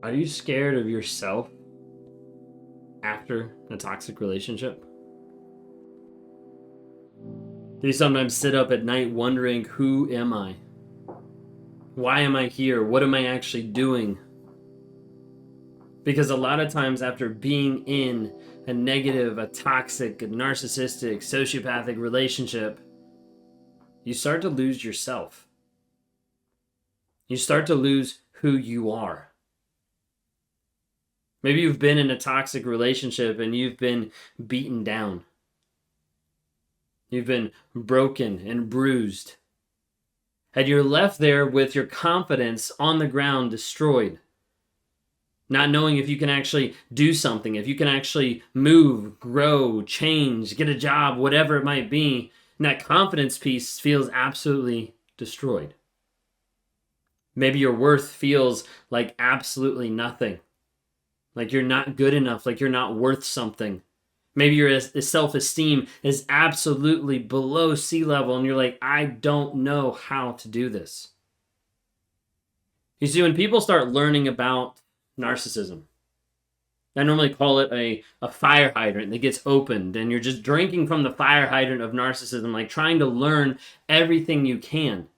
Are you scared of yourself after a toxic relationship? Do you sometimes sit up at night wondering, who am I? Why am I here? What am I actually doing? Because a lot of times after being in a negative, a toxic, a narcissistic, sociopathic relationship, you start to lose yourself. You start to lose who you are. Maybe you've been in a toxic relationship and you've been beaten down. You've been broken and bruised. And you're left there with your confidence on the ground destroyed. Not knowing if you can actually do something, if you can actually move, grow, change, get a job, whatever it might be. And that confidence piece feels absolutely destroyed. Maybe your worth feels like absolutely nothing. Like you're not good enough, like you're not worth something. Maybe your self-esteem is absolutely below sea level and you're like, I don't know how to do this. You see, when people start learning about narcissism, I normally call it a fire hydrant that gets opened and you're just drinking from the fire hydrant of narcissism, like trying to learn everything you can.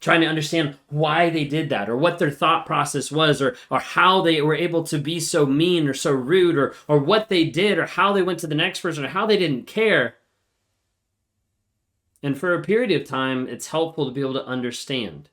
Trying to understand why they did that or what their thought process was or how they were able to be so mean or so rude or what they did or how they went to the next person or how they didn't care. And for a period of time, it's helpful to be able to understand.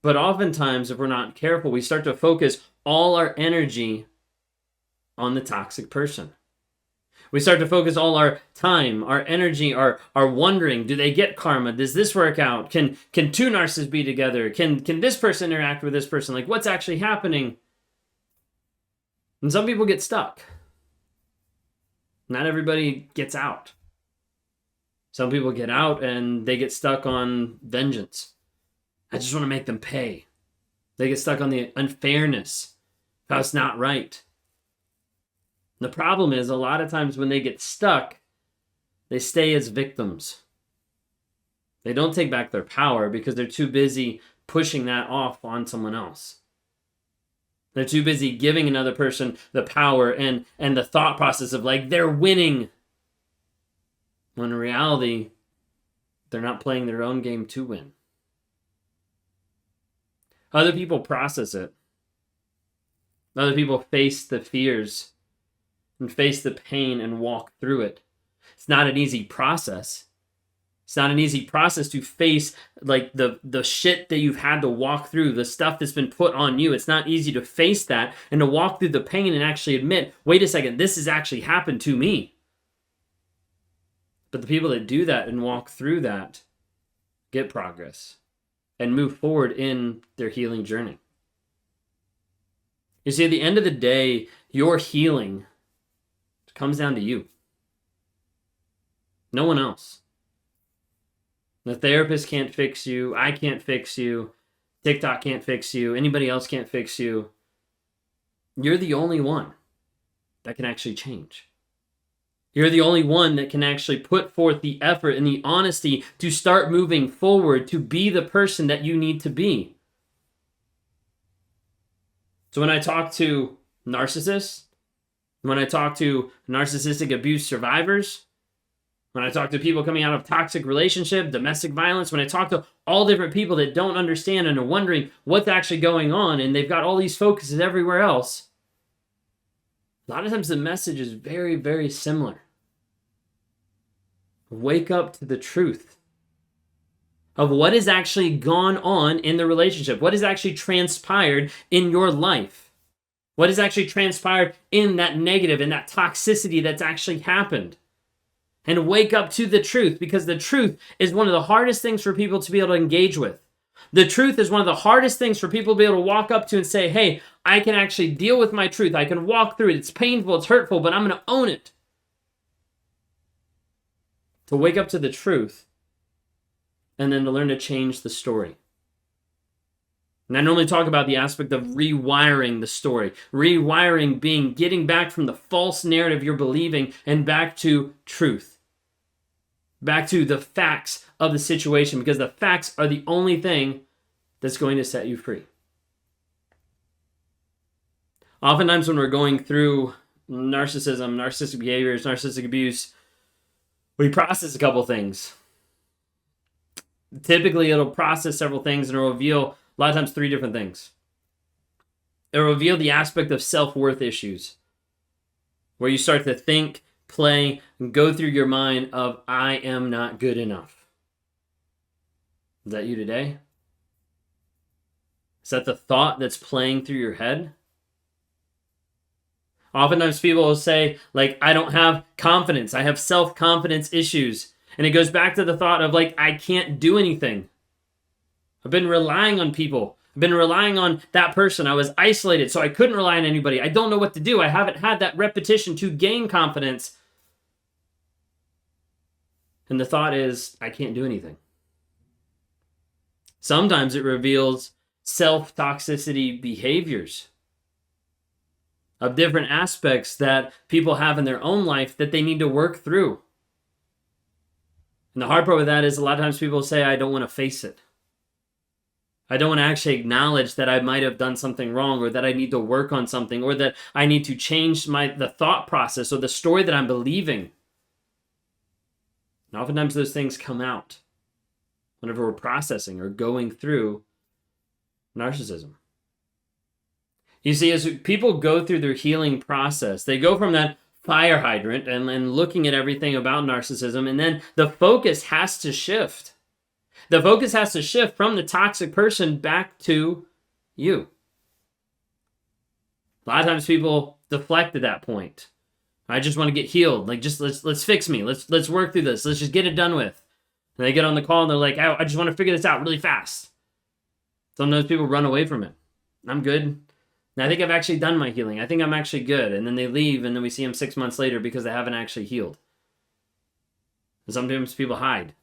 But oftentimes, if we're not careful, we start to focus all our energy on the toxic person. We start to focus all our time, our energy, our wondering, do they get karma? Does this work out? Can two narcissists be together? Can this person interact with this person? Like, what's actually happening? And some people get stuck. Not everybody gets out. Some people get out and they get stuck on vengeance. I just want to make them pay. They get stuck on the unfairness. How it's not right. The problem is, a lot of times when they get stuck, they stay as victims. They don't take back their power because they're too busy pushing that off on someone else. They're too busy giving another person the power and the thought process of like, they're winning. When in reality, they're not playing their own game to win. Other people process it. Other people face the fears and face the pain and walk through it. It's not an easy process. It's not an easy process to face like the shit that you've had to walk through, the stuff that's been put on you. It's not easy to face that and to walk through the pain and actually admit, wait a second, this has actually happened to me. But the people that do that and walk through that get progress and move forward in their healing journey. You see, at the end of the day, your healing comes down to you. No one else. The therapist can't fix you. I can't fix you. TikTok can't fix you. Anybody else can't fix you. You're the only one that can actually change. You're the only one that can actually put forth the effort and the honesty to start moving forward, to be the person that you need to be. So when I talk to narcissists, when I talk to narcissistic abuse survivors, when I talk to people coming out of toxic relationship, domestic violence, when I talk to all different people that don't understand and are wondering what's actually going on, and they've got all these focuses everywhere else, a lot of times the message is very, very similar. Wake up to the truth of what has actually gone on in the relationship, what has actually transpired in your life. What has actually transpired in that negative and that toxicity that's actually happened. And wake up to the truth, because the truth is one of the hardest things for people to be able to engage with. The truth is one of the hardest things for people to be able to walk up to and say, hey, I can actually deal with my truth. I can walk through it. It's painful, it's hurtful, but I'm going to own it. To wake up to the truth and then to learn to change the story. And I normally talk about the aspect of rewiring the story. Rewiring being getting back from the false narrative you're believing and back to truth. Back to the facts of the situation, because the facts are the only thing that's going to set you free. Oftentimes when we're going through narcissism, narcissistic behaviors, narcissistic abuse, we process a couple things. Typically, it'll process several things and it'll reveal, a lot of times, 3 different things. It'll reveal the aspect of self-worth issues, where you start to think, play, and go through your mind of, I am not good enough. Is that you today? Is that the thought that's playing through your head? Oftentimes people will say, like, I don't have confidence. I have self-confidence issues. And it goes back to the thought of, like, I can't do anything. I've been relying on people. I've been relying on that person. I was isolated, so I couldn't rely on anybody. I don't know what to do. I haven't had that repetition to gain confidence. And the thought is, I can't do anything. Sometimes it reveals self-toxicity behaviors of different aspects that people have in their own life that they need to work through. And the hard part with that is a lot of times people say, I don't want to face it. I don't want to actually acknowledge that I might have done something wrong, or that I need to work on something, or that I need to change the thought process or the story that I'm believing. And oftentimes those things come out whenever we're processing or going through narcissism. You see, as people go through their healing process, they go from that fire hydrant and looking at everything about narcissism, and then the focus has to shift. The focus has to shift from the toxic person back to you. A lot of times people deflect at that point. I just want to get healed. Like, just let's fix me. Let's work through this. Let's just get it done with. And they get on the call and they're like, I just want to figure this out really fast. Sometimes people run away from it. I'm good. And I think I've actually done my healing. I think I'm actually good. And then they leave, and then we see them 6 months later because they haven't actually healed. And sometimes people hide.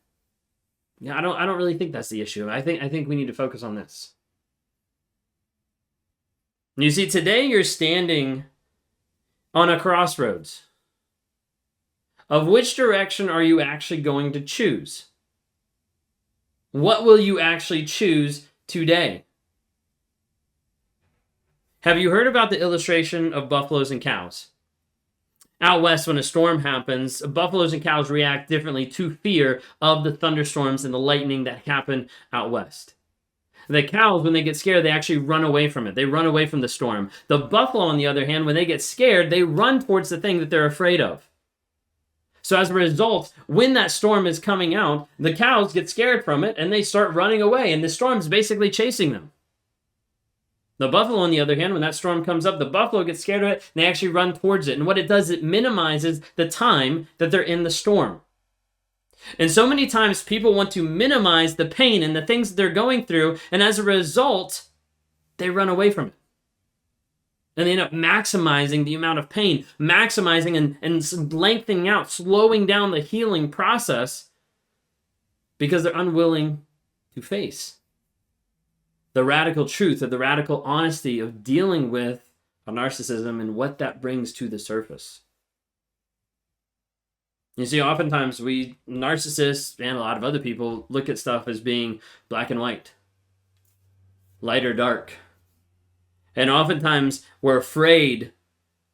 Yeah, I don't really think that's the issue. I think we need to focus on this. You see, today you're standing on a crossroads. Of which direction are you actually going to choose? What will you actually choose today? Have you heard about the illustration of buffaloes and cows? Out west, when a storm happens, buffaloes and cows react differently to fear of the thunderstorms and the lightning that happen out west. The cows, when they get scared, they actually run away from it. They run away from the storm. The buffalo, on the other hand, when they get scared, they run towards the thing that they're afraid of. So as a result, when that storm is coming out, the cows get scared from it and they start running away, and the storm's basically chasing them. The buffalo, on the other hand, when that storm comes up, the buffalo gets scared of it and they actually run towards it. And what it does, it minimizes the time that they're in the storm. And so many times people want to minimize the pain and the things that they're going through, and as a result, they run away from it. And they end up maximizing the amount of pain, maximizing and lengthening out, slowing down the healing process because they're unwilling to face the radical truth or the radical honesty of dealing with a narcissism and what that brings to the surface. You see, oftentimes we narcissists and a lot of other people look at stuff as being black and white, light or dark. And oftentimes we're afraid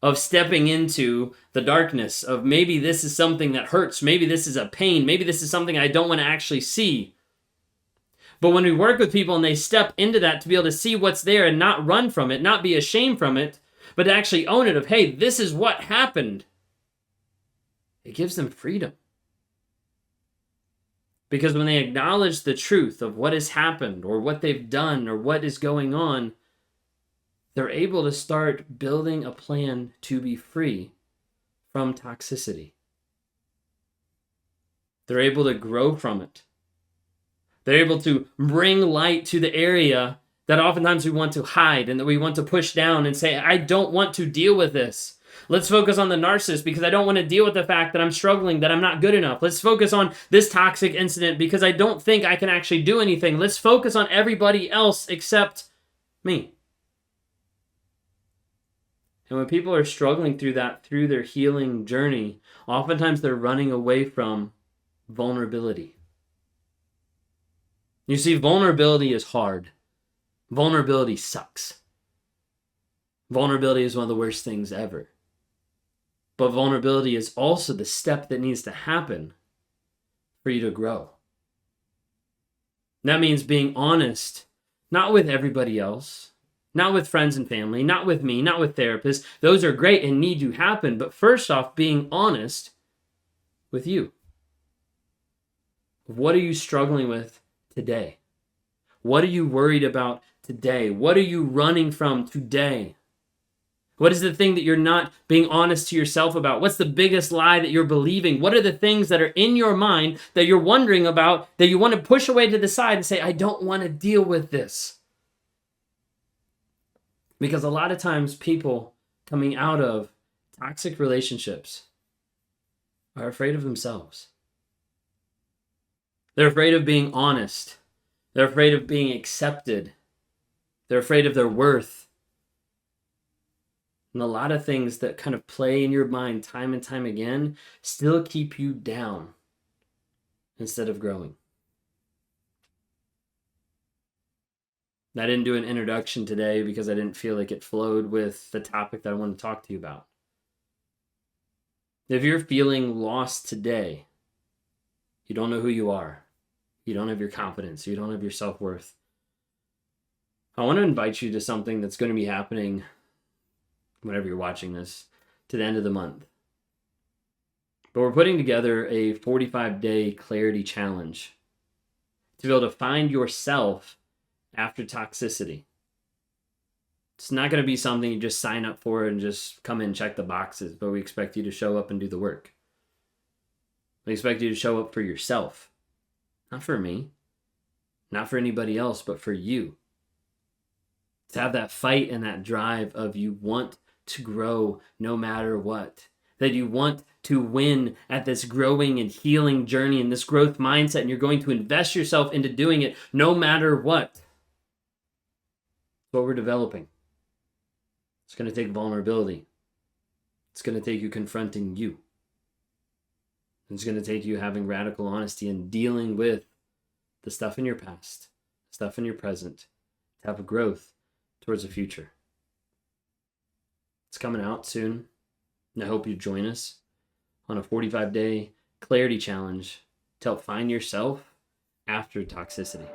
of stepping into the darkness of maybe this is something that hurts. Maybe this is a pain. Maybe this is something I don't want to actually see. But when we work with people and they step into that to be able to see what's there and not run from it, not be ashamed from it, but to actually own it of, hey, this is what happened, it gives them freedom. Because when they acknowledge the truth of what has happened or what they've done or what is going on, they're able to start building a plan to be free from toxicity. They're able to grow from it. They're able to bring light to the area that oftentimes we want to hide and that we want to push down and say, I don't want to deal with this. Let's focus on the narcissist because I don't want to deal with the fact that I'm struggling, that I'm not good enough. Let's focus on this toxic incident because I don't think I can actually do anything. Let's focus on everybody else except me. And when people are struggling through that, through their healing journey, oftentimes they're running away from vulnerability. You see, vulnerability is hard. Vulnerability sucks. Vulnerability is one of the worst things ever. But vulnerability is also the step that needs to happen for you to grow. That means being honest, not with everybody else, not with friends and family, not with me, not with therapists. Those are great and need to happen. But first off, being honest with you. What are you struggling with today? What are you worried about today? What are you running from today? What is the thing that you're not being honest to yourself about? What's the biggest lie that you're believing? What are the things that are in your mind that you're wondering about that you want to push away to the side and say, I don't want to deal with this? Because a lot of times people coming out of toxic relationships are afraid of themselves. They're afraid of being honest. They're afraid of being accepted. They're afraid of their worth. And a lot of things that kind of play in your mind time and time again still keep you down instead of growing. I didn't do an introduction today because I didn't feel like it flowed with the topic that I want to talk to you about. If you're feeling lost today, you don't know who you are, you don't have your confidence, you don't have your self-worth, I want to invite you to something that's going to be happening whenever you're watching this, to the end of the month. But we're putting together a 45-day clarity challenge to be able to find yourself after toxicity. It's not going to be something you just sign up for and just come in and check the boxes, but we expect you to show up and do the work. We expect you to show up for yourself. Not for me, not for anybody else, but for you. To have that fight and that drive of you want to grow no matter what. That you want to win at this growing and healing journey and this growth mindset, and you're going to invest yourself into doing it no matter what. That's what we're developing. It's going to take vulnerability. It's going to take you confronting you. It's going to take you having radical honesty and dealing with the stuff in your past, stuff in your present, to have a growth towards the future. It's coming out soon, and I hope you join us on a 45-day clarity challenge to help find yourself after toxicity.